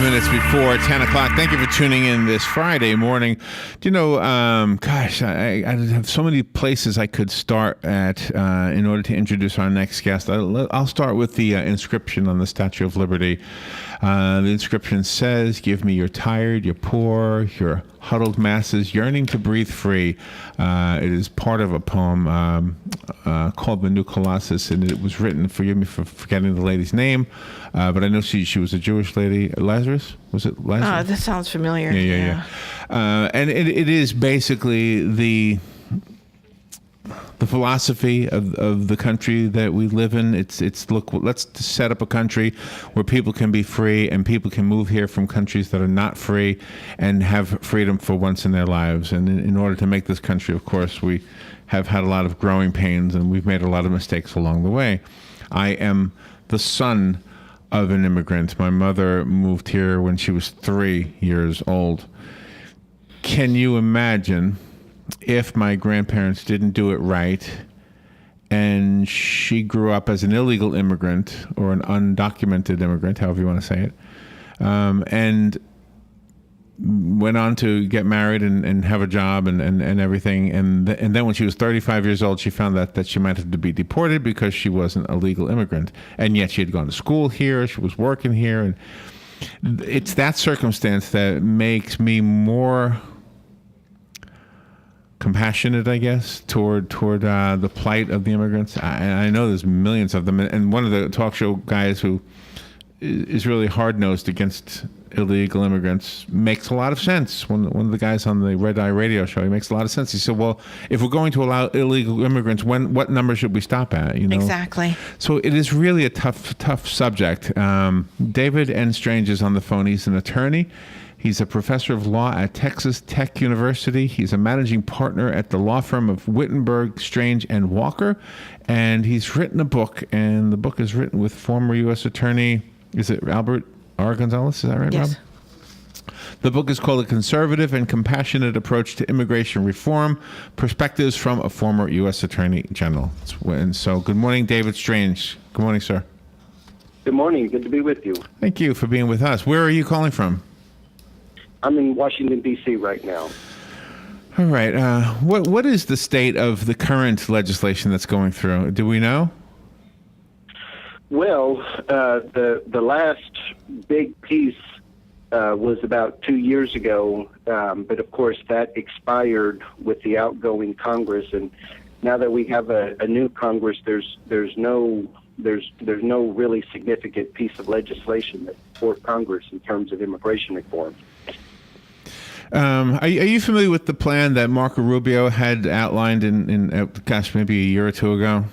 minutes before 10 o'clock. Thank you for tuning in this Friday morning. Do you know, I have so many places I could start at in order to introduce our next guest. I'll start with the inscription on the Statue of Liberty. The inscription says, "Give me your tired, your poor, your huddled masses yearning to breathe free." It is part of a poem called "The New Colossus," and it was written, forgive me for forgetting the lady's name, but I know she was a Jewish lady. Lazarus? Was it Lazarus? That sounds familiar. Yeah. And it is basically the philosophy of the country that we live in. It's look, let's set up a country where people can be free and people can move here from countries that are not free and have freedom for once in their lives. And in order to make this country, of course, we have had a lot of growing pains and we've made a lot of mistakes along the way. I am the son of an immigrant. My mother moved here when she was 3 years old. Can you imagine if my grandparents didn't do it right and she grew up as an illegal immigrant or an undocumented immigrant, however you want to say it, and went on to get married and have a job and everything. And then when she was 35 years old, she found that she might have to be deported because she wasn't a legal immigrant. And yet she had gone to school here. She was working here. And it's that circumstance that makes me more compassionate, I guess, toward the plight of the immigrants. I know there's millions of them, and one of the talk show guys who is really hard-nosed against illegal immigrants makes a lot of sense. One of the guys on the Red Eye radio show, he makes a lot of sense. He said, well, if we're going to allow illegal immigrants, what number should we stop at? You know? Exactly. So it is really a tough subject. David N. Strange is on the phone. He's an attorney. He's a professor of law at Texas Tech University. He's a managing partner at the law firm of Wittenberg, Strange, and Walker. And he's written a book, and the book is written with former U.S. Attorney, is it Albert R. Gonzalez? Is that right, yes. Rob? The book is called A Conservative and Compassionate Approach to Immigration Reform, Perspectives from a Former U.S. Attorney General. And so, good morning, David Strange. Good morning, sir. Good morning. Good to be with you. Thank you for being with us. Where are you calling from? I'm in Washington, D.C. right now. All right. What is the state of the current legislation that's going through? Do we know? Well, the last big piece was about 2 years ago, but of course that expired with the outgoing Congress. And now that we have a new Congress, there's no really significant piece of legislation that's before Congress in terms of immigration reform. Are you familiar with the plan that Marco Rubio had outlined in maybe a year or two ago?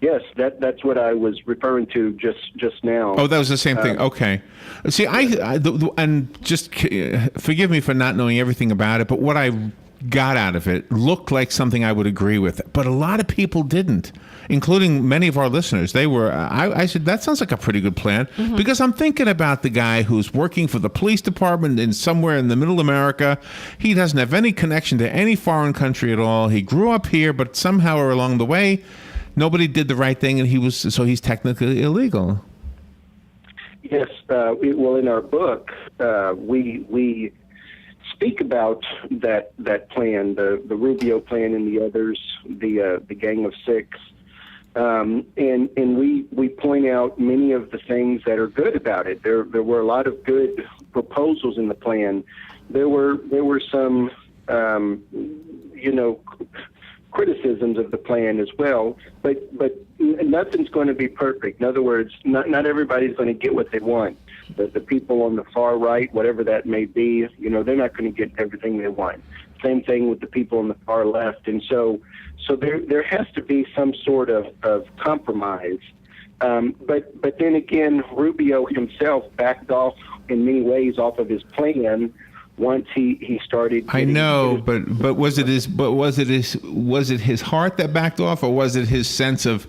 Yes, that's what I was referring to just now. Oh, that was the same thing. Okay. See, and just forgive me for not knowing everything about it, but what I got out of it looked like something I would agree with, but a lot of people didn't, including many of our listeners. They were, I said, that sounds like a pretty good plan, because I'm thinking about the guy who's working for the police department in somewhere in the middle America. He doesn't have any connection to any foreign country at all. He grew up here, but somehow or along the way, nobody did the right thing, and he's technically illegal. Yes. Well, in our book, we speak about that plan, the Rubio plan, and the others, the Gang of Six, and we point out many of the things that are good about it. There were a lot of good proposals in the plan. There were some criticisms of the plan as well, but nothing's going to be perfect. In other words, not everybody's going to get what they want. The people on the far right, whatever that may be, they're not going to get everything they want. Same thing with the people on the far left. And so there has to be some sort of compromise. But then again, Rubio himself backed off in many ways off of his plan once he started. I know, but was it his heart that backed off, or was it his sense of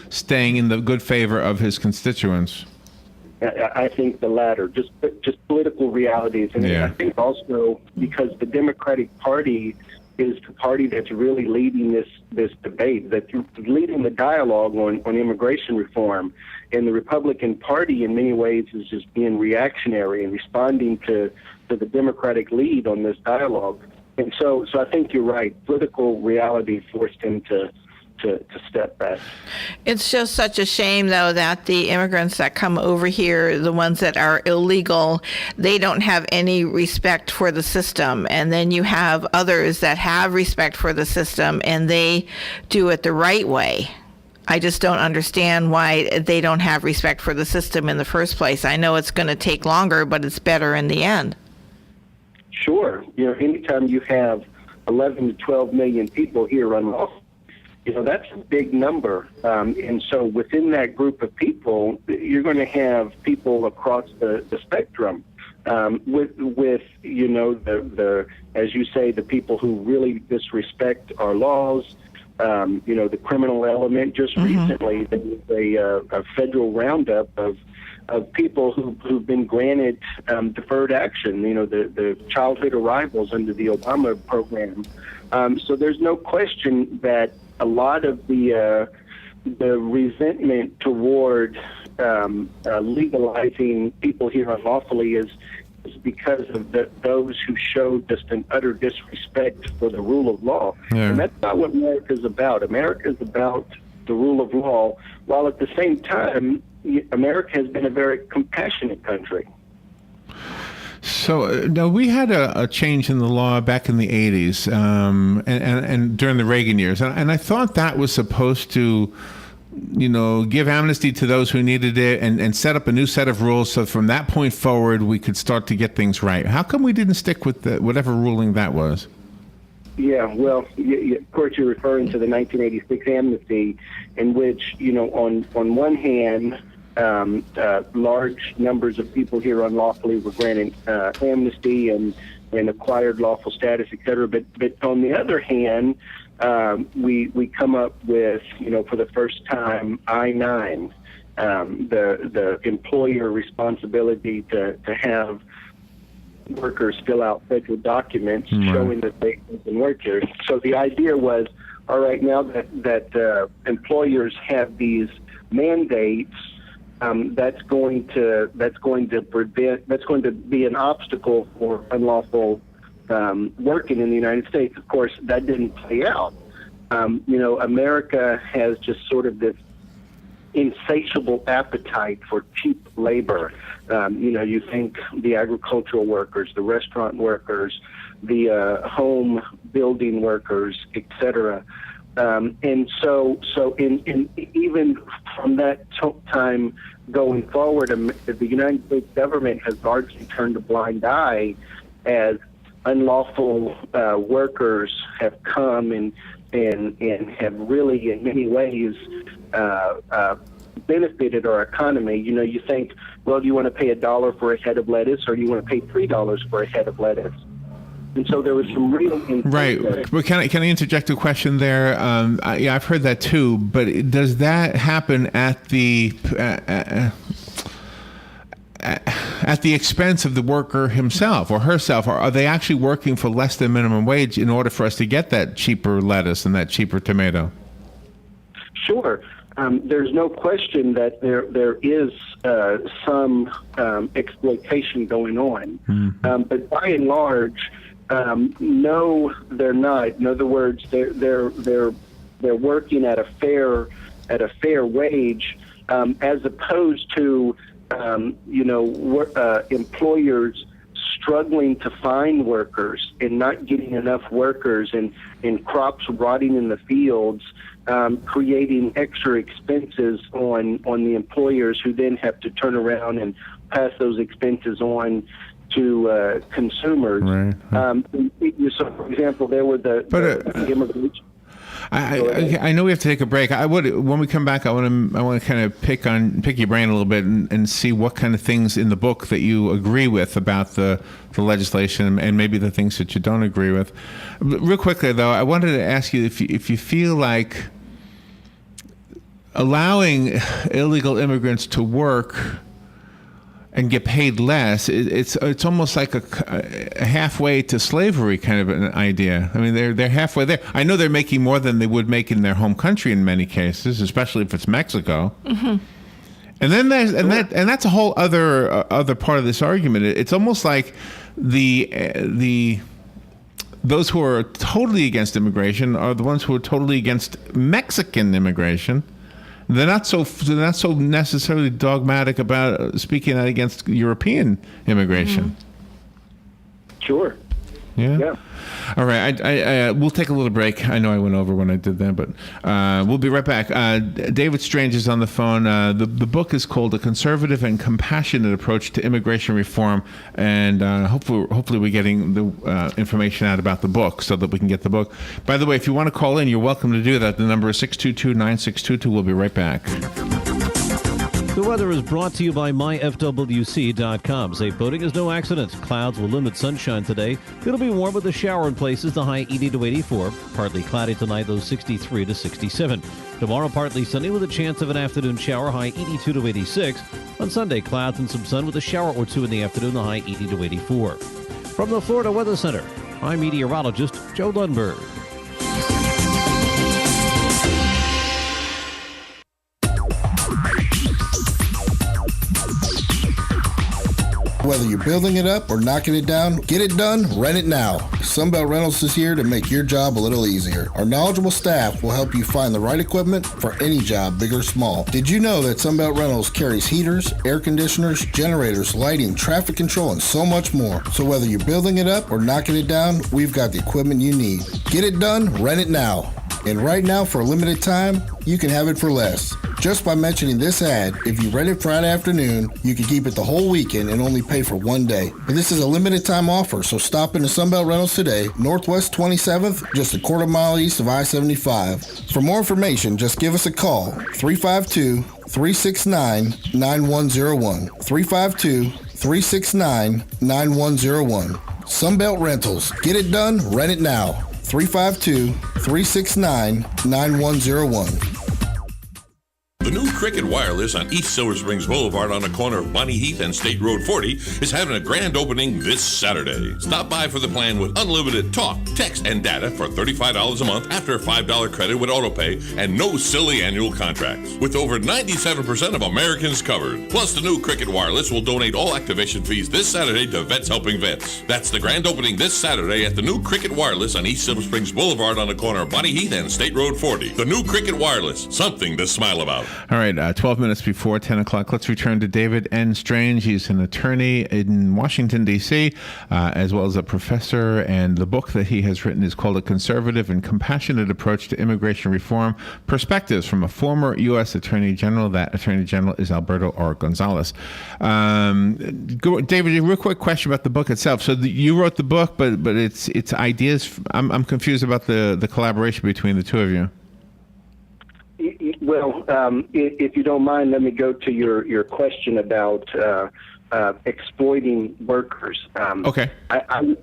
staying in the good favor of his constituents? I think the latter, just political realities, and I think also because the Democratic Party is the party that's really leading this debate, that's leading the dialogue on immigration reform. And the Republican Party, in many ways, is just being reactionary and responding to the Democratic lead on this dialogue. And so I think you're right. Political reality forced him to step back. It's just such a shame, though, that the immigrants that come over here, the ones that are illegal, they don't have any respect for the system. And then you have others that have respect for the system and they do it the right way. I just don't understand why they don't have respect for the system in the first place. I know it's going to take longer, but it's better in the end. Sure. Anytime you have 11 to 12 million people here unlawfully, that's a big number. And so within that group of people, you're going to have people across the spectrum with the as you say, the people who really disrespect our laws, the criminal element. Just recently, there was a federal roundup of people who've been granted deferred action, the childhood arrivals under the Obama program. So there's no question that a lot of the resentment toward legalizing people here unlawfully is because of those who show just an utter disrespect for the rule of law. Yeah. And that's not what America's about. America's about the rule of law, while at the same time, America has been a very compassionate country. So now we had a change in the law back in the 80s and during the Reagan years. And I thought that was supposed to, give amnesty to those who needed it and set up a new set of rules. So from that point forward, we could start to get things right. How come we didn't stick with whatever ruling that was? Yeah, well, of course, you're referring to the 1986 amnesty, in which, on one hand, large numbers of people here unlawfully were granted amnesty and acquired lawful status, et cetera. But on the other hand, we come up with, for the first time, I-9, the employer responsibility to have workers fill out federal documents showing that they can work here. So the idea was, all right, now that employers have these mandates, that's going to be an obstacle for unlawful working in the United States. Of course, that didn't play out. America has just sort of this insatiable appetite for cheap labor. You think the agricultural workers, the restaurant workers, the home building workers, etc. And so even from that time going forward, the United States government has largely turned a blind eye as unlawful workers have come and have really, in many ways, benefited our economy. You think, well, do you want to pay $1 for a head of lettuce, or do you want to pay $3 for a head of lettuce? And so there was some real right. But can I interject a question there? I've heard that too. But does that happen at the expense of the worker himself or herself, or are they actually working for less than minimum wage in order for us to get that cheaper lettuce and that cheaper tomato? Sure. There's no question that there is some exploitation going on, but by and large, no, they're not. In other words, they're working at a fair wage, as opposed to employers struggling to find workers and not getting enough workers, and crops rotting in the fields, creating extra expenses on the employers, who then have to turn around and pass those expenses on to consumers. Right. So, for example, there were the immigration. I know we have to take a break. When we come back, I want to kind of pick your brain a little bit and see what kind of things in the book that you agree with about the legislation, and maybe the things that you don't agree with. Real quickly, though, I wanted to ask you if you feel like allowing illegal immigrants to work and get paid less, it's almost like a halfway to slavery kind of an idea. I mean, they're halfway there. I know they're making more than they would make in their home country in many cases, especially if it's Mexico. Mm-hmm. And then that's a whole other part of this argument. It's almost like those who are totally against immigration are the ones who are totally against Mexican immigration. They're not so necessarily dogmatic about speaking out against European immigration. Mm-hmm. Sure. Yeah. All right. I we'll take a little break. I know I went over when I did that, but we'll be right back. David Strange is on the phone. The book is called A Conservative and Compassionate Approach to Immigration Reform, and hopefully we're getting the information out about the book so that we can get the book. By the way, if you want to call in, you're welcome to do that. The number is 622-9622. We'll be right back. The weather is brought to you by myfwc.com. Safe boating is no accident. Clouds will limit sunshine today. It'll be warm with a shower in places, the high 80 to 84. Partly cloudy tonight, low 63 to 67. Tomorrow, partly sunny with a chance of an afternoon shower, high 82 to 86. On Sunday, clouds and some sun with a shower or two in the afternoon, the high 80 to 84. From the Florida Weather Center, I'm meteorologist Joe Lundberg. Whether you're building it up or knocking it down, get it done, rent it now. Sunbelt Rentals is here to make your job a little easier. Our knowledgeable staff will help you find the right equipment for any job, big or small. Did you know that Sunbelt Rentals carries heaters, air conditioners, generators, lighting, traffic control, and so much more? So whether you're building it up or knocking it down, we've got the equipment you need. Get it done, rent it now. And right now, for a limited time, you can have it for less. Just by mentioning this ad, if you rent it Friday afternoon, you can keep it the whole weekend and only pay for one day. But this is a limited time offer, so stop into Sunbelt Rentals today, Northwest 27th, just a quarter mile east of I-75. For more information, just give us a call, 352-369-9101. 352-369-9101. Sunbelt Rentals. Get it done, rent it now. 352-369-9101. The new Cricket Wireless on East Silver Springs Boulevard on the corner of Bonnie Heath and State Road 40 is having a grand opening this Saturday. Stop by for the plan with unlimited talk, text, and data for $35 a month after a $5 credit with AutoPay and no silly annual contracts. With over 97% of Americans covered. Plus, the new Cricket Wireless will donate all activation fees this Saturday to Vets Helping Vets. That's the grand opening this Saturday at the new Cricket Wireless on East Silver Springs Boulevard on the corner of Bonnie Heath and State Road 40. The new Cricket Wireless, something to smile about. All right, 12 minutes before 10 o'clock. Let's return to David N. Strange. He's an attorney in Washington, D.C., as well as a professor, and the book that he has written is called A Conservative and Compassionate Approach to Immigration Reform, Perspectives from a Former U.S. Attorney General. That Attorney General is Alberto R. Gonzalez. David, a real quick question about the book itself. So you wrote the book, but it's ideas. I'm confused about the collaboration between the two of you. Well, if you don't mind, let me go to your question about exploiting workers. Okay. I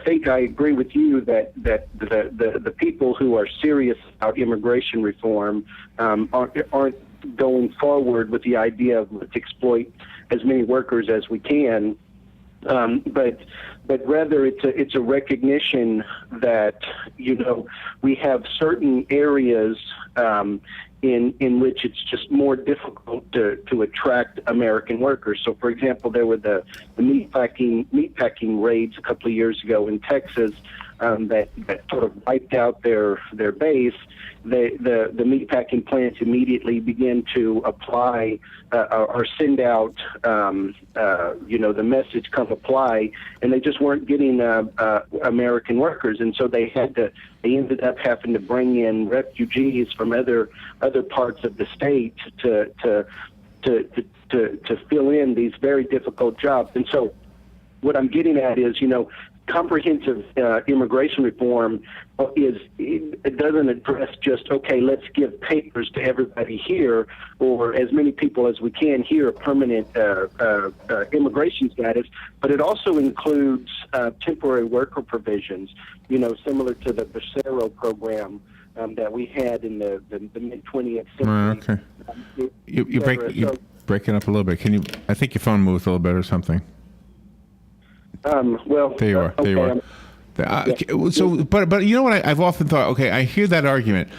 think I agree with you that the people who are serious about immigration reform aren't going forward with the idea of let's exploit as many workers as we can. But rather it's a recognition that, we have certain areas in which it's just more difficult to attract American workers. So, for example, there were the meatpacking raids a couple of years ago in Texas that sort of wiped out their base. The meatpacking plants immediately began to apply or send out, the message, come apply, and they just weren't getting American workers, and so they ended up having to bring in refugees from other parts of the state to fill in these very difficult jobs. And so what I'm getting at is, comprehensive immigration reform it doesn't address just, okay, let's give papers to everybody here, or as many people as we can here, permanent immigration status, but it also includes temporary worker provisions, similar to the Bracero program that we had in the mid-20th century. Okay. breaking up a little bit. Can you? I think your phone moved a little bit or something. Well, There you are. There you are. So, but you know what? I've often thought. Okay, I hear that argument.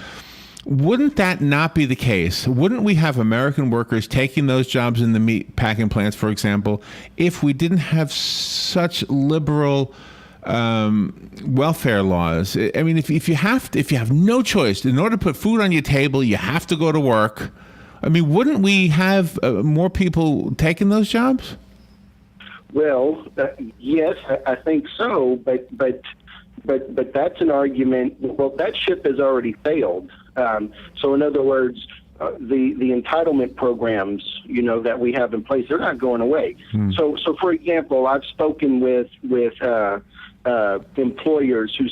Wouldn't that not be the case? Wouldn't we have American workers taking those jobs in the meat packing plants, for example, if we didn't have such liberal welfare laws? I mean, if you have no choice, in order to put food on your table, you have to go to work. I mean, wouldn't we have more people taking those jobs? Well, yes, I think so, but that's an argument. Well, that ship has already failed. So, in other words, the entitlement programs, that we have in place, they're not going away. So for example, I've spoken with employers who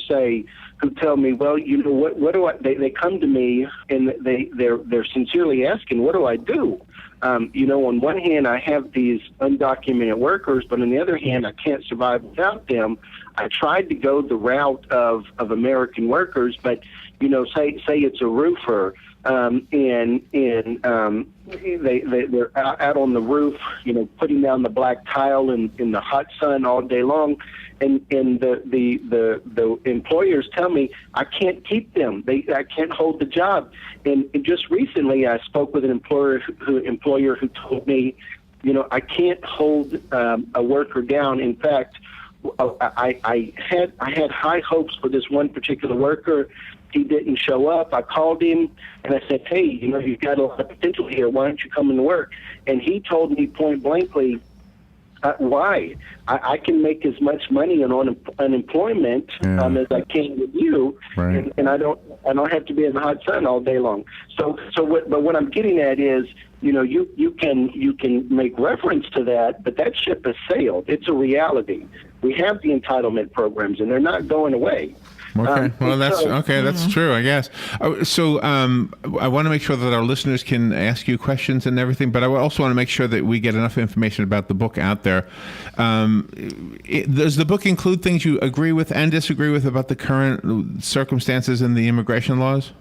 tell me, well, what do I? They come to me and they're sincerely asking, what do I do? On one hand, I have these undocumented workers, but on the other hand, I can't survive without them. I tried to go the route of American workers, but say it's a roofer, and they're out on the roof, putting down the black tile in the hot sun all day long, and the employers tell me I can't keep them. I can't hold the job. And just recently, I spoke with an employer who told me, I can't hold a worker down. In fact, I had high hopes for this one particular worker. He didn't show up. I called him and I said, hey, you've got a lot of potential here. Why don't you come into work? And he told me point blankly, why? I can make as much money on unemployment as I can with you, right. and I don't have to be in the hot sun all day long. But what I'm getting at is, you can make reference to that, but that ship has sailed. It's a reality. We have the entitlement programs, and they're not going away. Okay. Well, that's true, I guess. So I want to make sure that our listeners can ask you questions and everything, but I also want to make sure that we get enough information about the book out there. Does the book include things you agree with and disagree with about the current circumstances in the immigration laws?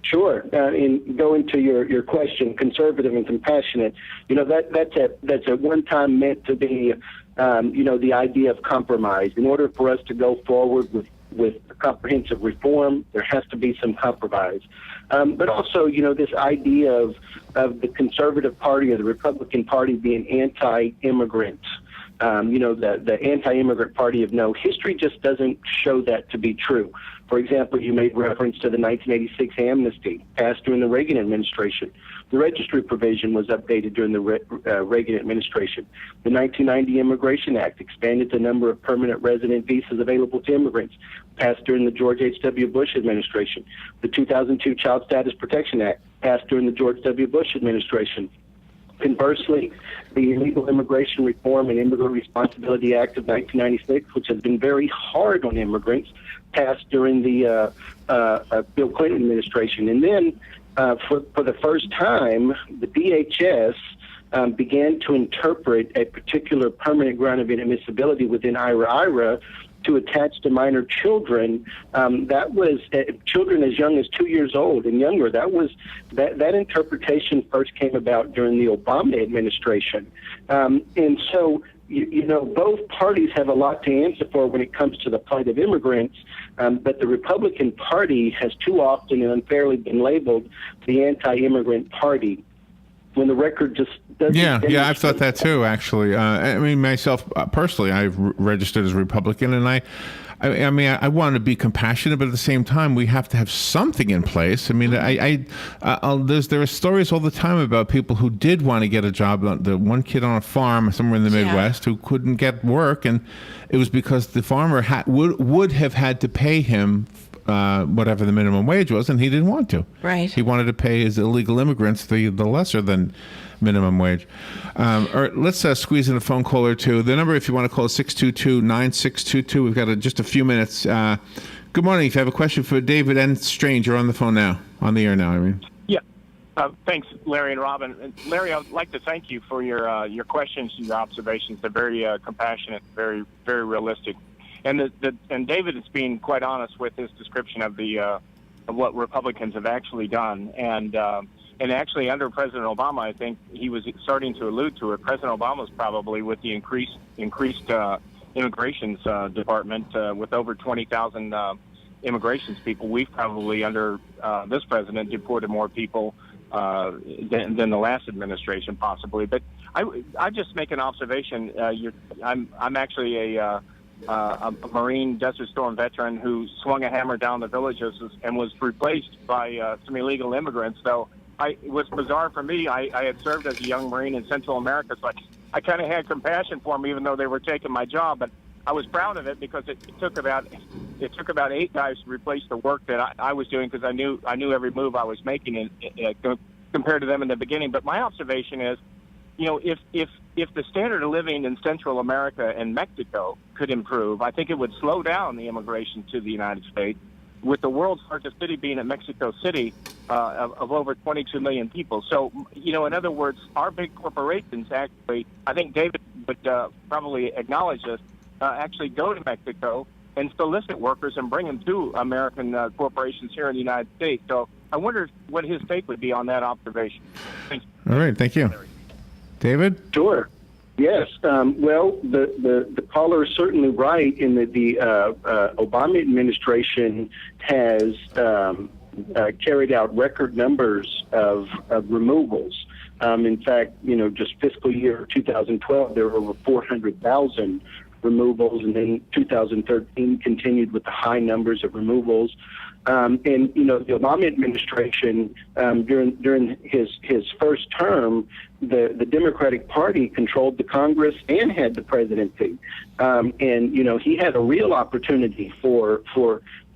Sure. And going to your question, conservative and compassionate, that's at one time meant to be, the idea of compromise. In order for us to go forward with comprehensive reform, there has to be some compromise. But also, this idea of the Conservative Party or the Republican Party being anti-immigrant, the anti-immigrant party of no. History just doesn't show that to be true. For example, you made reference to the 1986 amnesty passed during the Reagan administration. The registry provision was updated during the Reagan administration. The 1990 Immigration Act expanded the number of permanent resident visas available to immigrants, passed during the George H.W. Bush administration. The 2002 Child Status Protection Act passed during the George W. Bush administration. Conversely, the Illegal Immigration Reform and Immigrant Responsibility Act of 1996, which has been very hard on immigrants, passed during the Bill Clinton administration. And then, for the first time, the DHS began to interpret a particular permanent ground of inadmissibility within IRA to attach to minor children. That was children as young as 2 years old and younger. That interpretation first came about during the Obama administration. And so, both parties have a lot to answer for when it comes to the plight of immigrants, but the Republican Party has too often and unfairly been labeled the anti-immigrant party, when the record just doesn't. Yeah, I've thought that too, actually. I mean, myself, personally, I've registered as a Republican, and I want to be compassionate, but at the same time, we have to have something in place. I mean, there are stories all the time about people who did want to get a job. The one kid on a farm somewhere in the Midwest who couldn't get work, and it was because the farmer would have had to pay him whatever the minimum wage was, and he didn't want to. Right. He wanted to pay his illegal immigrants the lesser than minimum wage. Or let's squeeze in a phone call or two. The number, if you want to call, is 622-9622. We've got just a few minutes. Good morning. If you have a question for David and Strange, you're on the phone now, on the air now, I mean. Yeah. Thanks, Larry and Robin. And Larry, I'd like to thank you for your questions and your observations. They're very compassionate, very, very realistic. And David is being quite honest with his description of of what Republicans have actually done. And And actually, under President Obama, I think he was starting to allude to it. President Obama was probably with the increased immigrations department with over 20,000 immigrations people. We've probably, under this president, deported more people than the last administration, possibly. But I just make an observation. I'm actually a Marine Desert Storm veteran who swung a hammer down the villages and was replaced by some illegal immigrants. So it was bizarre for me. I had served as a young Marine in Central America, so I kind of had compassion for them, even though they were taking my job. But I was proud of it because it took about 8 guys to replace the work that I was doing, because I knew every move I was making compared to them in the beginning. But my observation is, if the standard of living in Central America and Mexico could improve, I think it would slow down the immigration to the United States. With the world's largest city being in Mexico City, of over 22 million people. So, in other words, our big corporations actually, I think David would probably acknowledge this, actually go to Mexico and solicit workers and bring them to American corporations here in the United States. So I wonder what his take would be on that observation. Thanks. All right, thank you. David? Sure. Yes. Well, the caller is certainly right in that the Obama administration has carried out record numbers of removals. In fact, just fiscal year 2012, there were over 400,000 removals, and then 2013 continued with the high numbers of removals. And the Obama administration, during his first term, the Democratic Party controlled the Congress and had the presidency, and he had a real opportunity for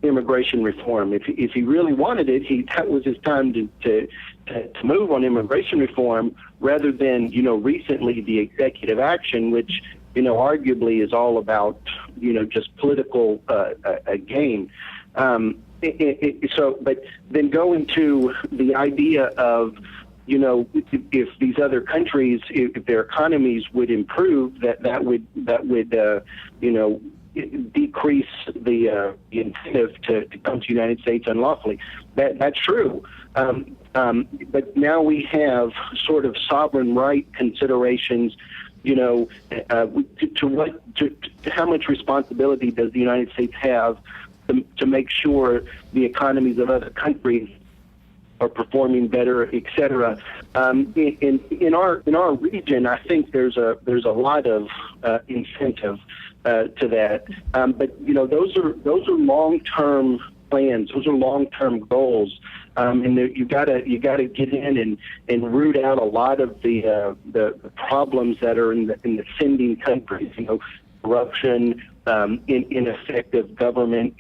immigration reform. If he really wanted it, that was his time to move on immigration reform, rather than recently the executive action, which arguably is all about just political gain. But then going to the idea of, if these other countries, if their economies would improve, that would decrease the incentive to come to the United States unlawfully. That's true. But now we have sort of sovereign right considerations. How much responsibility does the United States have to make sure the economies of other countries are performing better, et cetera? In our region, I think there's a lot of incentive to that. But those are long-term plans. Those are long-term goals. And you gotta get in and root out a lot of the problems that are in the sending countries. Corruption, ineffective government,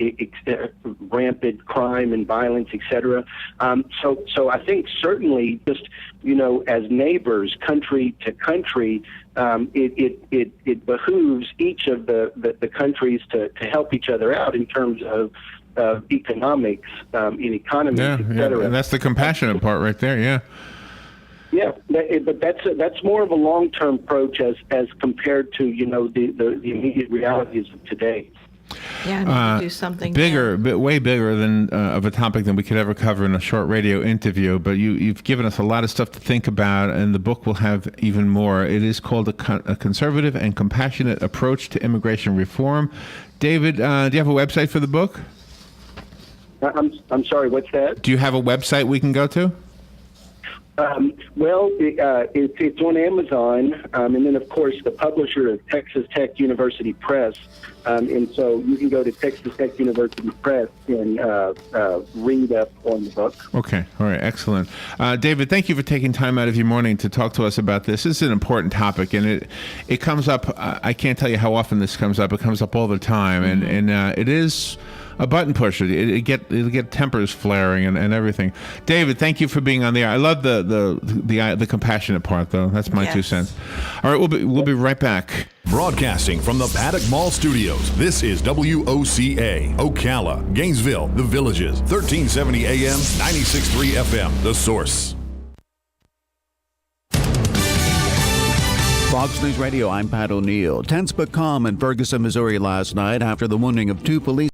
rampant crime and violence, etc. So I think certainly just as neighbors, country to country, it behooves each of the countries to help each other out in terms of economics, in economies, etc. And that's the compassionate part right there. Yeah. Yeah, but that's more of a long-term approach as compared to the immediate realities of today. Yeah, I need to do something bigger, way bigger than of a topic than we could ever cover in a short radio interview. But you've given us a lot of stuff to think about, and the book will have even more. It is called a Conservative and Compassionate Approach to Immigration Reform. David, do you have a website for the book? I'm sorry, what's that? Do you have a website we can go to? Well, it's on Amazon, and then of course the publisher is Texas Tech University Press, and so you can go to Texas Tech University Press and read up on the book. Okay, all right, excellent. David, thank you for taking time out of your morning to talk to us about this. This is an important topic, and it comes up. I can't tell you how often this comes up. It comes up all the time, and it is a button pusher. It'll get tempers flaring and everything. David, thank you for being on the air. I love the compassionate part, though. That's my 2 cents. All right, we'll be right back. Broadcasting from the Paddock Mall Studios, this is WOCA, Ocala, Gainesville, The Villages, 1370 AM, 96.3 FM, The Source. Fox News Radio, I'm Pat O'Neill. Tense but calm in Ferguson, Missouri last night after the wounding of 2 police